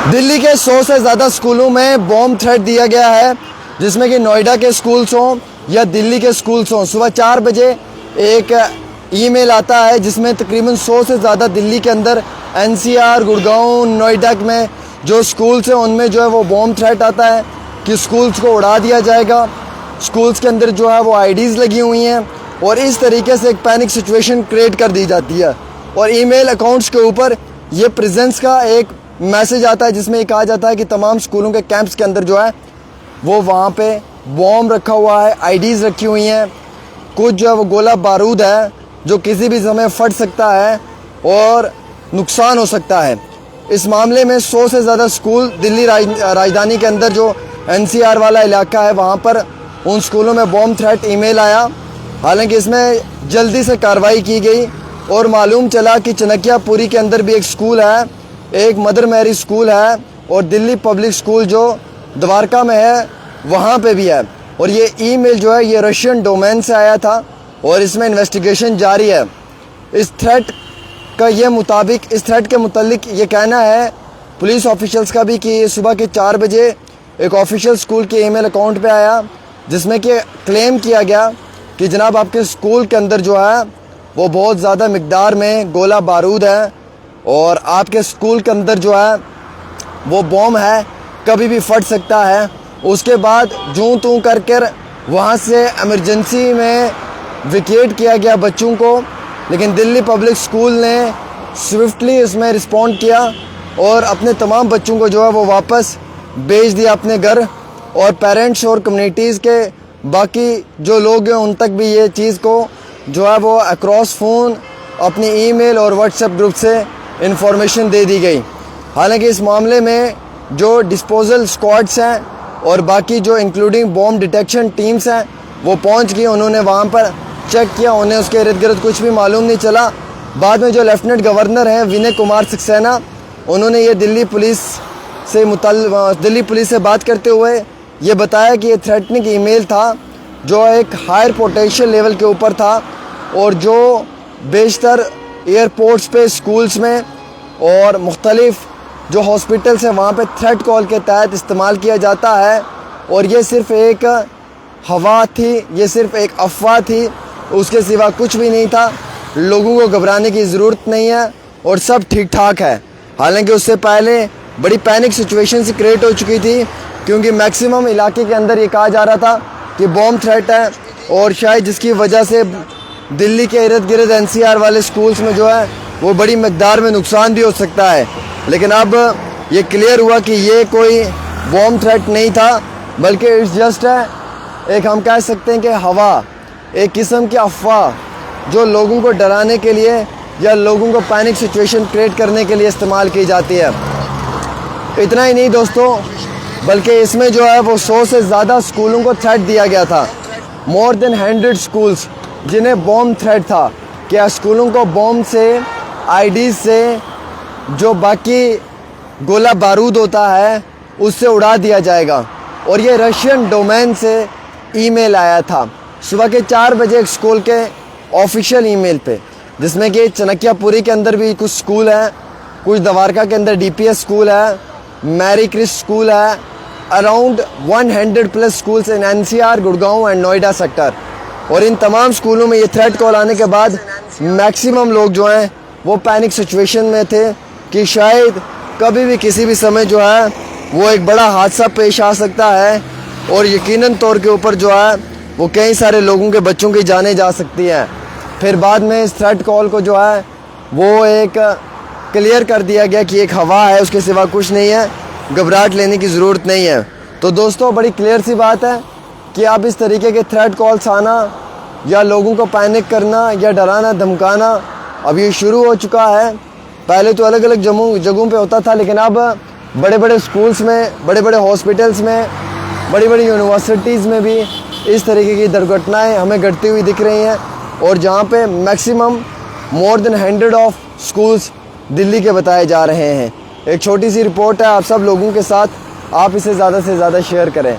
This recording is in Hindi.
दिल्ली के 100 से ज़्यादा स्कूलों में बॉम्ब थ्रेट दिया गया है, जिसमें कि नोएडा के स्कूल्स हों या दिल्ली के स्कूल्स हों। सुबह 4 बजे एक ईमेल आता है जिसमें तकरीबन 100 से ज़्यादा दिल्ली के अंदर एनसीआर, गुड़गांव, नोएडा में जो स्कूल्स हैं उनमें जो है वो बॉम्ब थ्रेट आता है कि स्कूल्स को उड़ा दिया जाएगा। स्कूल्स के अंदर जो है वो आईडीज़ लगी हुई हैं और इस तरीके से एक पैनिक सिचुएशन क्रिएट कर दी जाती है। और ईमेल अकाउंट्स के ऊपर ये प्रेजेंस का एक मैसेज आता है जिसमें ये कहा जाता है कि तमाम स्कूलों के कैंप्स के अंदर जो है वो वहाँ पे बॉम्ब रखा हुआ है, आईडीज़ रखी हुई हैं, कुछ जो है वो गोला बारूद है जो किसी भी समय फट सकता है और नुकसान हो सकता है। इस मामले में 100 से ज़्यादा स्कूल दिल्ली राजधानी के अंदर जो एनसीआर वाला इलाका है वहाँ पर उन स्कूलों में बॉम्ब थ्रेट ईमेल आया। हालांकि इसमें जल्दी से कार्रवाई की गई और मालूम चला कि चनकियापुरी के अंदर भी एक स्कूल है, एक मदर मैरी स्कूल है और दिल्ली पब्लिक स्कूल जो द्वारका में है वहाँ पे भी है। और ये ईमेल जो है ये रशियन डोमेन से आया था और इसमें इन्वेस्टिगेशन जारी है। इस थ्रेट के मुतालिक ये कहना है पुलिस ऑफिशियल्स का भी कि सुबह के 4 बजे एक ऑफिशियल स्कूल के ईमेल अकाउंट पे आया जिसमें कि क्लेम किया गया कि जनाब आपके स्कूल के अंदर जो है वो बहुत ज़्यादा मिकदार में गोला बारूद है और आपके स्कूल के अंदर जो है वो बॉम्ब है, कभी भी फट सकता है। उसके बाद जूं तूं कर कर वहाँ से इमरजेंसी में विकेट किया गया बच्चों को, लेकिन दिल्ली पब्लिक स्कूल ने स्विफ्टली इसमें रिस्पॉन्ड किया और अपने तमाम बच्चों को जो है वो वापस भेज दिया अपने घर। और पेरेंट्स और कम्युनिटीज़ के बाकी जो लोग हैं उन तक भी ये चीज़ को जो है वो अक्रॉस फ़ोन अपनी ईमेल और व्हाट्सएप ग्रुप से इंफॉर्मेशन दे दी गई। हालांकि इस मामले में जो डिस्पोजल स्क्वाड्स हैं और बाकी जो इंक्लूडिंग बॉम्ब डिटेक्शन टीम्स हैं वो पहुंच गई, उन्होंने वहां पर चेक किया, उन्हें उसके इर्द गिर्द कुछ भी मालूम नहीं चला। बाद में जो लेफ्टिनेंट गवर्नर हैं विनय कुमार सक्सेना, उन्होंने ये दिल्ली पुलिस से बात करते हुए ये बताया कि ये थ्रेटनिंग ईमेल था जो एक हायर पोटेंशियल लेवल के ऊपर था और जो बेशतर एयरपोर्ट्स पे, स्कूल्स में और मुख्तलिफ जो हॉस्पिटल्स हैं वहाँ पे थ्रेट कॉल के तहत इस्तेमाल किया जाता है। और ये सिर्फ़ एक हवा थी, ये सिर्फ़ एक अफवाह थी, उसके सिवा कुछ भी नहीं था। लोगों को घबराने की ज़रूरत नहीं है और सब ठीक ठाक है। हालांकि उससे पहले बड़ी पैनिक सिचुएशन से क्रिएट हो चुकी थी क्योंकि मैक्सिमम इलाके के अंदर ये कहा जा रहा था कि बॉम्ब थ्रेट है और शायद जिसकी वजह से दिल्ली के इर्द गिर्द एनसीआर वाले स्कूल्स में जो है वो बड़ी मकदार में नुकसान भी हो सकता है। लेकिन अब ये क्लियर हुआ कि ये कोई बॉम्ब थ्रेट नहीं था बल्कि इट्स जस्ट है एक, हम कह सकते हैं कि हवा, एक किस्म की अफवाह जो लोगों को डराने के लिए या लोगों को पैनिक सिचुएशन क्रिएट करने के लिए इस्तेमाल की जाती है। इतना ही नहीं दोस्तों, बल्कि इसमें जो है वो 100 से ज़्यादा स्कूलों को थ्रेट दिया गया था। मोर देन 100 स्कूल्स जिन्हें बॉम्ब थ्रेट था कि स्कूलों को बॉम्ब से, आईडीज़ से, जो बाकी गोला बारूद होता है उससे उड़ा दिया जाएगा। और ये रशियन डोमेन से ईमेल आया था सुबह के 4 बजे एक स्कूल के ऑफिशियल ईमेल पे, जिसमें कि चनकियापुरी के अंदर भी कुछ स्कूल हैं, कुछ द्वारका के अंदर डीपीएस स्कूल है, मैरी क्रिस्ट स्कूल है, around 100+ schools in NCR, Gurgaon and Noida sector. और इन तमाम स्कूलों में ये थ्रेट कॉल आने के बाद मैक्सिमम लोग जो हैं वो पैनिक सिचुएशन में थे कि शायद कभी भी किसी भी समय जो है वो एक बड़ा हादसा पेश आ सकता है और यकीनन तौर के ऊपर जो है वो कई सारे लोगों के बच्चों की जानें जा सकती हैं। फिर बाद में इस थ्रेट कॉल को जो है वो एक क्लियर कर दिया गया कि एक हवा है, उसके सिवा कुछ नहीं है, घबराहट लेने की ज़रूरत नहीं है। तो दोस्तों बड़ी क्लियर सी बात है कि अब इस तरीके के थ्रेट कॉल्स आना या लोगों को पैनिक करना या डराना धमकाना अब ये शुरू हो चुका है। पहले तो अलग अलग जगहों पे होता था, लेकिन अब बड़े बड़े स्कूल्स में, बड़े बड़े हॉस्पिटल्स में, बड़ी बड़ी यूनिवर्सिटीज़ में भी इस तरीके की दुर्घटनाएं हमें घटती हुई दिख रही हैं। और जहाँ पे maximum more than 100 of schools Delhi के बताए जा रहे हैं। एक छोटी सी रिपोर्ट है आप सब लोगों के साथ, आप इसे ज़्यादा से ज़्यादा शेयर करें।